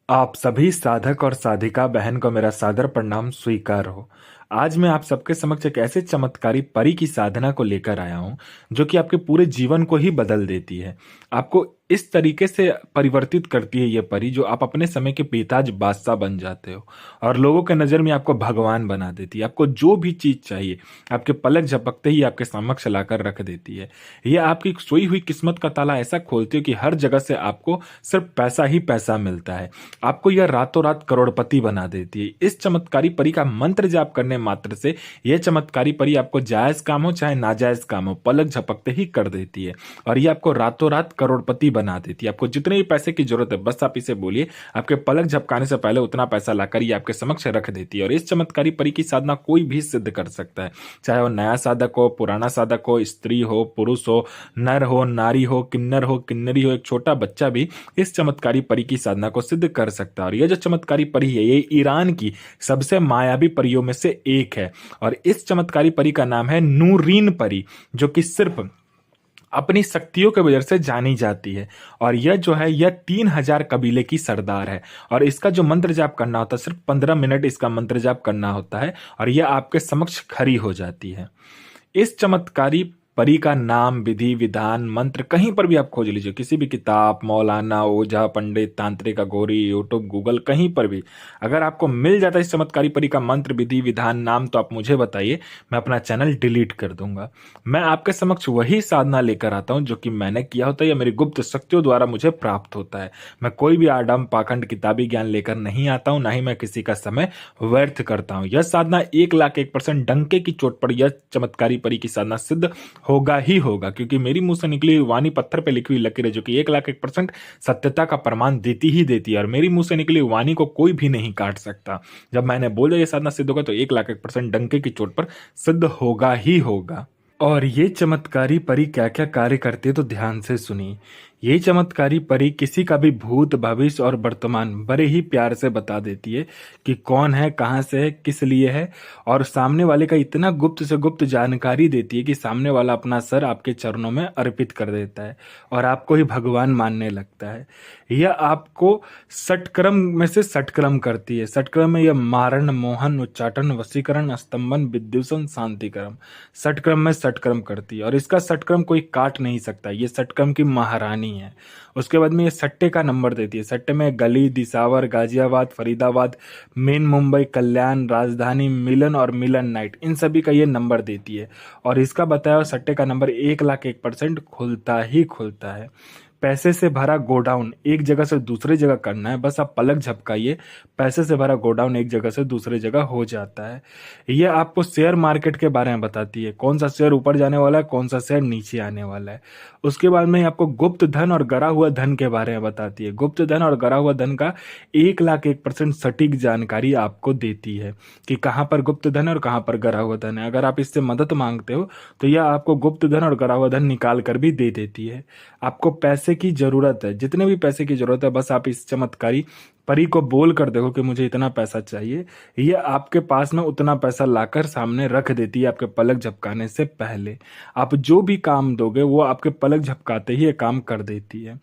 आप सभी साधक और साधिका बहन को मेरा सादर प्रणाम स्वीकार हो। आज मैं आप सबके समक्ष एक ऐसे चमत्कारी परी की साधना को लेकर आया हूं जो कि आपके पूरे जीवन को ही बदल देती है। आपको इस तरीके से परिवर्तित करती है ये परी जो आप अपने समय के बेताज बादशाह बन जाते हो और लोगों के नजर में आपको भगवान बना देती है। आपको जो भी चीज चाहिए आपके पलक झपकते ही आपके समक्ष लाकर रख देती है। ये आपकी सोई हुई किस्मत का ताला ऐसा खोलती है कि हर जगह से आपको सिर्फ पैसा ही पैसा मिलता है। आपको यह रातों रात करोड़पति बना देती है। इस चमत्कारी परी का मंत्र जाप करने मात्र से यह चमत्कारी परी आपको जायज काम हो चाहे नाजायज काम हो पलक झपकते ही कर देती है और ये आपको रातों रात करोड़पति बना देती है। आपको जितने भी पैसे की जरूरत है बस आप इसे बोलिए, आपके पलक झपकाने से पहले उतना पैसा लाकर ये आपके समक्ष रख देती है। और इस चमत्कारी परी की साधना कोई भी सिद्ध कर सकता है, चाहे वो नया साधक हो, पुराना साधक हो, स्त्री हो, पुरुष हो, नर हो, नारी हो, किन्नर हो, किन्नरी हो, एक छोटा बच्चा भी इस चमत्कारी परी की साधना को सिद्ध कर सकता है। और यह जो चमत्कारी परी है ये ईरान की सबसे मायावी परियों में से एक है और इस चमत्कारी परी का नाम है नूरीन परी, जो कि सिर्फ अपनी शक्तियों के वजह से जानी जाती है। और यह जो है यह 3000 कबीले की सरदार है और इसका जो मंत्र जाप करना होता है सिर्फ 15 मिनट इसका मंत्र जाप करना होता है और यह आपके समक्ष खड़ी हो जाती है। इस चमत्कारी परी का नाम, विधि विधान, मंत्र कहीं पर भी आप खोज लीजिए, किसी भी किताब, मौलाना, ओझा, पंडित, तांत्रिक, अघोरी, यूट्यूब, गूगल, कहीं पर भी अगर आपको मिल जाता है इस चमत्कारी परी का मंत्र, विधि विधान, नाम, तो आप मुझे बताइए, मैं अपना चैनल डिलीट कर दूंगा। मैं आपके समक्ष वही साधना लेकर आता हूं जो कि मैंने किया होता है या मेरी गुप्त शक्तियों द्वारा मुझे प्राप्त होता है। मैं कोई भी आडम पाखंड किताबी ज्ञान लेकर नहीं आता हूं, ना ही मैं किसी का समय व्यर्थ करता हूं। यह साधना 1,01,000% डंके की चोट पर यह चमत्कारी परी की साधना सिद्ध होगा ही होगा, क्योंकि मेरी मुंह से निकली हुई वाणी पत्थर पे लिखी हुई लकीर है जो कि 1,01,000% सत्यता का प्रमाण देती ही देती है और मेरी मुंह से निकली हुई वाणी को कोई भी नहीं काट सकता। जब मैंने बोला ये साधना सिद्ध होगा तो 1,01,000% डंके की चोट पर सिद्ध होगा ही होगा। और ये चमत्कारी परी क्या क्या कार्य करती है तो ध्यान से सुनिए। ये चमत्कारी परी किसी का भी भूत, भविष्य और वर्तमान बड़े ही प्यार से बता देती है कि कौन है, कहाँ से है, किस लिए है और सामने वाले का इतना गुप्त से गुप्त जानकारी देती है कि सामने वाला अपना सर आपके चरणों में अर्पित कर देता है और आपको ही भगवान मानने लगता है। यह आपको षटक्रम में से षटक्रम करती है। षटक्रम में यह मारण, मोहन, उच्चाटन, वशीकरण, स्तंभन, विद्युषण, शांतिक्रम, षटक्रम में षटक्रम करती है और इसका षटक्रम कोई काट नहीं सकता। ये षटक्रम की महारानी है। उसके बाद में ये सट्टे का नंबर देती है। सट्टे में गली, दिसावर, गाजियाबाद, फरीदाबाद, मेन मुंबई, कल्याण, राजधानी, मिलन और मिलन नाइट, इन सभी का ये नंबर देती है और इसका बताया हुआ सट्टे का नंबर 1,01,000% खुलता ही खुलता है। पैसे से भरा गोडाउन एक जगह से दूसरी जगह करना है, बस आप पलक झपकाइए, पैसे से भरा गोडाउन एक जगह से दूसरी जगह हो जाता है। यह आपको शेयर मार्केट के बारे में बताती है, कौन सा शेयर ऊपर जाने वाला है, कौन सा शेयर नीचे आने वाला है। उसके बाद में आपको गुप्त धन और गरा हुआ धन के बारे में बताती है। गुप्त धन और गरा हुआ धन का 1,01,000% सटीक जानकारी आपको देती है कि कहाँ पर गुप्त धन है और कहाँ पर गरा हुआ धन है। अगर आप इससे मदद मांगते हो तो यह आपको गुप्त धन और गरा हुआ धन निकाल कर भी दे देती है। आपको पैसे की जरूरत है, जितने भी पैसे की जरूरत है बस आप इस चमत्कारी परी को बोल कर देखो कि मुझे इतना पैसा चाहिए, ये आपके पास में उतना पैसा लाकर सामने रख देती है आपके पलक झपकाने से पहले। आप जो भी काम दोगे वो आपके पलक झपकाते ही ये काम कर देती है।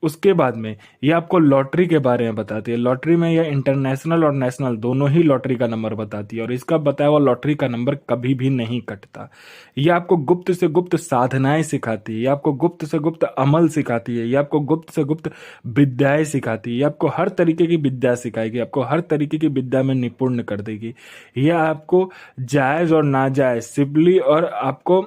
उसके बाद में ये आपको लॉटरी के बारे में बताती है। लॉटरी में यह इंटरनेशनल और नेशनल दोनों ही लॉटरी का नंबर बताती है और इसका बताया हुआ लॉटरी का नंबर कभी भी नहीं कटता। ये आपको गुप्त से गुप्त साधनाएं सिखाती है, ये आपको गुप्त से गुप्त अमल सिखाती है, ये आपको गुप्त से गुप्त विद्याएं सिखाती है, ये आपको हर तरीके की विद्या सिखाएगी, आपको हर तरीके की विद्या में निपुण कर देगी। यह आपको जायज और नाजायज, सिबली और आपको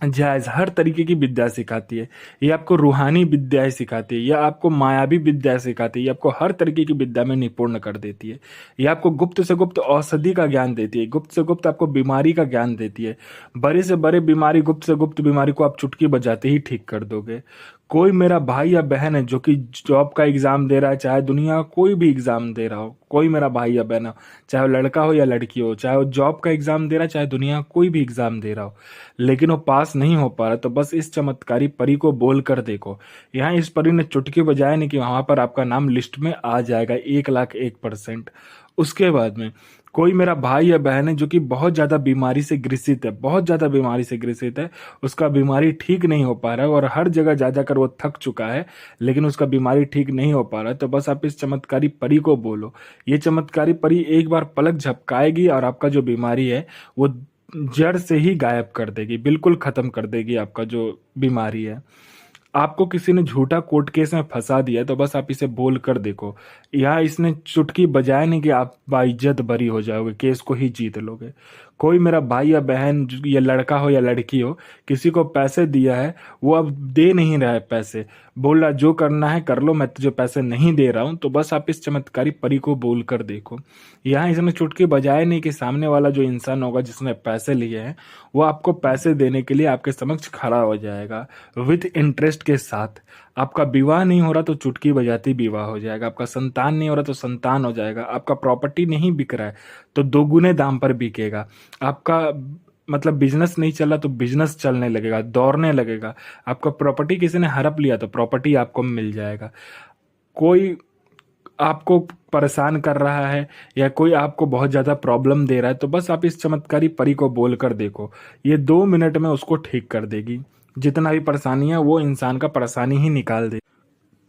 जायज हर तरीके की विद्या सिखाती है। ये आपको रूहानी विद्याएं सिखाती है, यह आपको मायावी विद्या सिखाती है, ये आपको हर तरीके की विद्या में निपुण कर देती है। ये आपको गुप्त से गुप्त औषधि का ज्ञान देती है, गुप्त से गुप्त आपको बीमारी का ज्ञान देती है। बड़े से बड़े बीमारी, गुप्त से गुप्त बीमारी को आप चुटकी बजाते ही ठीक कर दोगे। कोई मेरा भाई या बहन है जो कि जॉब का एग्जाम दे रहा है, चाहे दुनिया का कोई भी एग्जाम दे रहा हो, कोई मेरा भाई या बहन हो, चाहे वो लड़का हो या लड़की हो, चाहे वो जॉब का एग्जाम दे रहा है, चाहे दुनिया का कोई भी एग्जाम दे रहा हो, लेकिन वो पास नहीं हो पा रहा, तो बस इस चमत्कारी परी को बोल कर देखो। यहाँ इस परी ने चुटकी बजाया नहीं कि वहां पर आपका नाम लिस्ट में आ जाएगा 1,01,000%। उसके बाद में कोई मेरा भाई या बहन है जो कि बहुत ज़्यादा बीमारी से ग्रसित है, बहुत ज़्यादा बीमारी से ग्रसित है, उसका बीमारी ठीक नहीं हो पा रहा है और हर जगह जा जाकर वो थक चुका है, लेकिन उसका बीमारी ठीक नहीं हो पा रहा है, तो बस आप इस चमत्कारी परी को बोलो। ये चमत्कारी परी एक बार पलक झपकाएगी और आपका जो बीमारी है वो जड़ से ही गायब कर देगी, बिल्कुल खत्म कर देगी आपका जो बीमारी है। आपको किसी ने झूठा कोर्ट केस में फंसा दिया तो बस आप इसे बोल कर देखो, यहाँ इसने चुटकी बजाए नहीं कि आप बाइज्जत बरी हो जाओगे, केस को ही जीत लोगे। कोई मेरा भाई या बहन या लड़का हो या लड़की हो, किसी को पैसे दिया है, वो अब दे नहीं रहा है पैसे, बोल रहा जो करना है कर लो, मैं तुझे पैसे नहीं दे रहा हूं, तो बस आप इस चमत्कारी परी को बोल कर देखो। यहाँ इसने चुटकी बजाए नहीं कि सामने वाला जो इंसान होगा जिसने पैसे लिए हैं वो आपको पैसे देने के लिए आपके समक्ष खड़ा हो जाएगा विथ इंटरेस्ट के साथ। आपका विवाह नहीं हो रहा तो चुटकी बजाती विवाह हो जाएगा, आपका संतान नहीं हो रहा तो संतान हो जाएगा, आपका प्रॉपर्टी नहीं बिक रहा है तो दोगुने दाम पर बिकेगा, आपका मतलब बिजनेस नहीं चल रहा तो बिजनेस चलने लगेगा, दौड़ने लगेगा, आपका प्रॉपर्टी किसी ने हड़प लिया तो प्रॉपर्टी आपको मिल जाएगा। कोई आपको परेशान कर रहा है या कोई आपको बहुत ज़्यादा प्रॉब्लम दे रहा है तो बस आप इस चमत्कारी परी को बोल कर देखो, ये 2 मिनट में उसको ठीक कर देगी। जितना भी परेशानी है वो इंसान का परेशानी ही निकाल दे।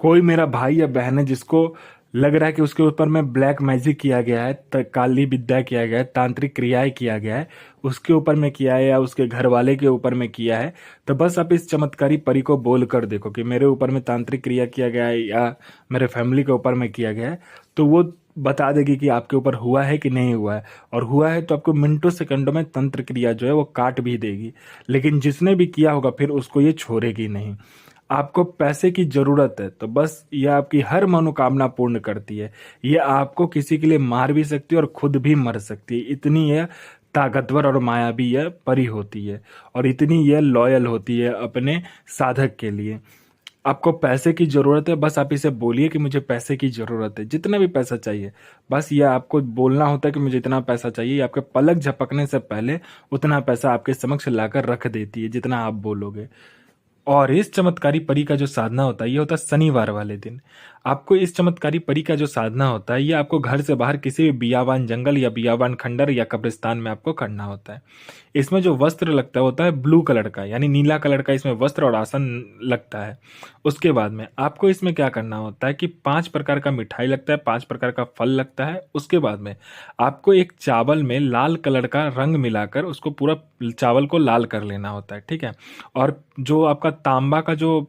कोई मेरा भाई या बहन है जिसको लग रहा है कि उसके ऊपर में ब्लैक मैजिक किया गया है, काली विद्या किया गया है, तांत्रिक क्रियाएं किया गया है, उसके ऊपर में किया है या उसके घर वाले के ऊपर में किया है, तो बस आप इस चमत्कारी परी को बोल कर देखो कि मेरे ऊपर में तांत्रिक क्रिया किया गया है या मेरे फैमिली के ऊपर में किया गया है, तो वो बता देगी कि आपके ऊपर हुआ है कि नहीं हुआ है, और हुआ है तो आपको मिनटों सेकंडों में तंत्र क्रिया जो है वो काट भी देगी। लेकिन जिसने भी किया होगा फिर उसको ये छोड़ेगी नहीं। आपको पैसे की जरूरत है तो बस ये आपकी हर मनोकामना पूर्ण करती है, ये आपको किसी के लिए मार भी सकती है और खुद भी मर सकती है, इतनी यह ताकतवर और मायावी यह परी होती है और इतनी यह लॉयल होती है अपने साधक के लिए। आपको पैसे की जरूरत है, बस आप इसे बोलिए कि मुझे पैसे की जरूरत है, जितना भी पैसा चाहिए, बस ये आपको बोलना होता है कि मुझे इतना पैसा चाहिए, आपके पलक झपकने से पहले उतना पैसा आपके समक्ष लाकर रख देती है जितना आप बोलोगे। और इस चमत्कारी परी का जो साधना होता है ये होता है शनिवार वाले दिन। आपको इस चमत्कारी परी का जो साधना होता है ये आपको घर से बाहर किसी भी बियाबान जंगल या बियाबान खंडर या कब्रिस्तान में आपको करना होता है। इसमें जो वस्त्र लगता है होता है ब्लू कलर का, यानी नीला कलर का इसमें वस्त्र और आसन लगता है। उसके बाद में आपको इसमें क्या करना होता है कि 5 प्रकार का मिठाई लगता है, 5 प्रकार का फल लगता है। उसके बाद में आपको एक चावल में लाल कलर का रंग मिलाकर उसको पूरा चावल को लाल कर लेना होता है, ठीक है। और जो आपका तांबा का जो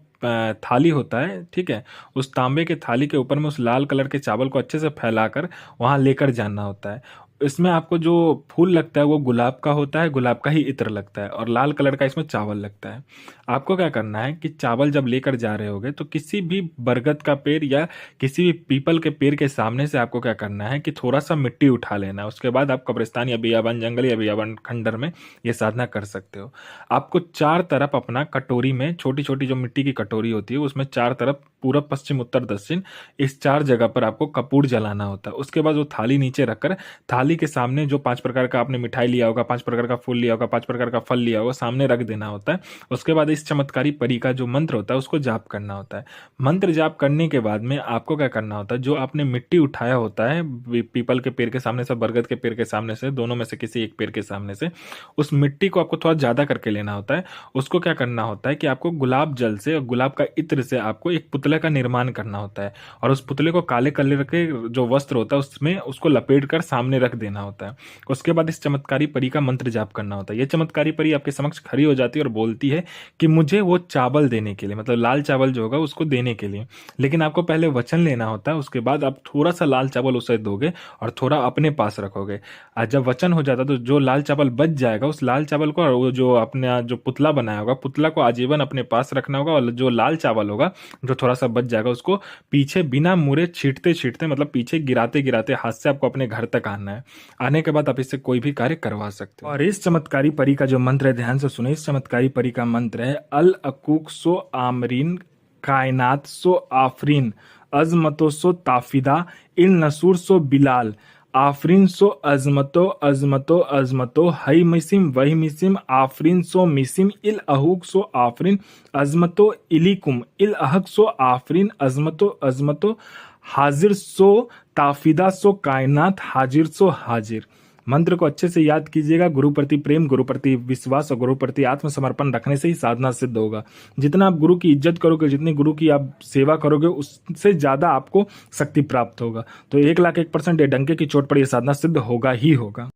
थाली होता है, ठीक है, उस तांबे के थाली के ऊपर में उस लाल कलर के चावल को अच्छे से फैलाकर वहां लेकर जाना होता है। इसमें आपको जो फूल लगता है वो गुलाब का होता है, गुलाब का ही इत्र लगता है, और लाल कलर का इसमें चावल लगता है। आपको क्या करना है कि चावल जब लेकर जा रहे होगे तो किसी भी बरगद का पेड़ या किसी भी पीपल के पेड़ के सामने से आपको क्या करना है कि थोड़ा सा मिट्टी उठा लेना है। उसके बाद आप कब्रिस्तान या बियाबान जंगल या बियाबान खंडर में ये साधना कर सकते हो। आपको 4 तरफ अपना कटोरी में, छोटी छोटी जो मिट्टी की कटोरी होती है उसमें 4 तरफ, पूरब पश्चिम उत्तर दक्षिण, इस 4 जगह पर आपको कपूर जलाना होता है। उसके बाद वो थाली नीचे रखकर थाली के सामने जो 5 प्रकार का आपने मिठाई लिया होगा, 5 प्रकार का फूल लिया होगा, 5 प्रकार का फल लिया होगा, सामने रख देना होता है। उसके बाद इस चमत्कारी परी का जो मंत्र होता है उसको जाप करना होता है। मंत्र जाप करने के बाद में आपको क्या करना होता है, जो आपने मिट्टी उठाया होता है पीपल के पेड़ के सामने से, बरगद के पेड़ के सामने से, दोनों में से किसी एक पेड़ के सामने से, उस मिट्टी को आपको थोड़ा ज्यादा करके लेना होता है। उसको क्या करना होता है कि आपको गुलाब जल से और गुलाब का इत्र से आपको एक पुतले का निर्माण करना होता है, और उस पुतले को काले कलर के जो वस्त्र होता है उसमें उसको लपेट कर सामने रख देना होता है। उसके बाद इस चमत्कारी परी का मंत्र जाप करना होता है। ये चमत्कारी परी आपके समक्ष खड़ी हो जाती है और बोलती है कि मुझे वो चावल देने के लिए, मतलब लाल चावल जो होगा उसको देने के लिए, लेकिन आपको पहले वचन लेना होता है। उसके बाद आप थोड़ा सा लाल चावल उसे दोगे और थोड़ा अपने पास रखोगे। और जब वचन हो जाता है तो जो लाल चावल बच जाएगा उस लाल चावल को, और वो जो अपने जो पुतला बनाया होगा पुतला को आजीवन अपने पास रखना होगा, और जो लाल चावल होगा जो थोड़ा सा बच जाएगा उसको पीछे बिना मुड़े छींटते छींटते, मतलब पीछे गिराते गिराते हाथ से आपको अपने घर तक आना है। आने के बाद आप इससे कोई भी कार्य करवा सकते हो। और इस चमत्कारी परी का जो मंत्र है ध्यान से सुने। इस चमत्कारी परी का मंत्र है अल अकूक सो आमरीन कायनात सो आफरीन अजमतो सो ताफिदा इन नसूर सो बिलाल आफरीन सो अजमतो अजमतो अजमतो हई मिसिम वही मिसिम आफरीन सो मिसिम इल अहूक सो आफरीन अजमतो इलिकुम इल अहक सो आफरीन अजमतो अजमतो हाजिर सो ताफिदा सो कायनात, हाजिर सो हाजिर। मंत्र को अच्छे से याद कीजिएगा। गुरु प्रति प्रेम, गुरु प्रति विश्वास और गुरु प्रति आत्मसमर्पण रखने से ही साधना सिद्ध होगा। जितना आप गुरु की इज्जत करोगे, जितनी गुरु की आप सेवा करोगे, उससे ज्यादा आपको शक्ति प्राप्त होगा। तो 1,01,000% ये डंके की चोट पर यह साधना सिद्ध होगा ही होगा।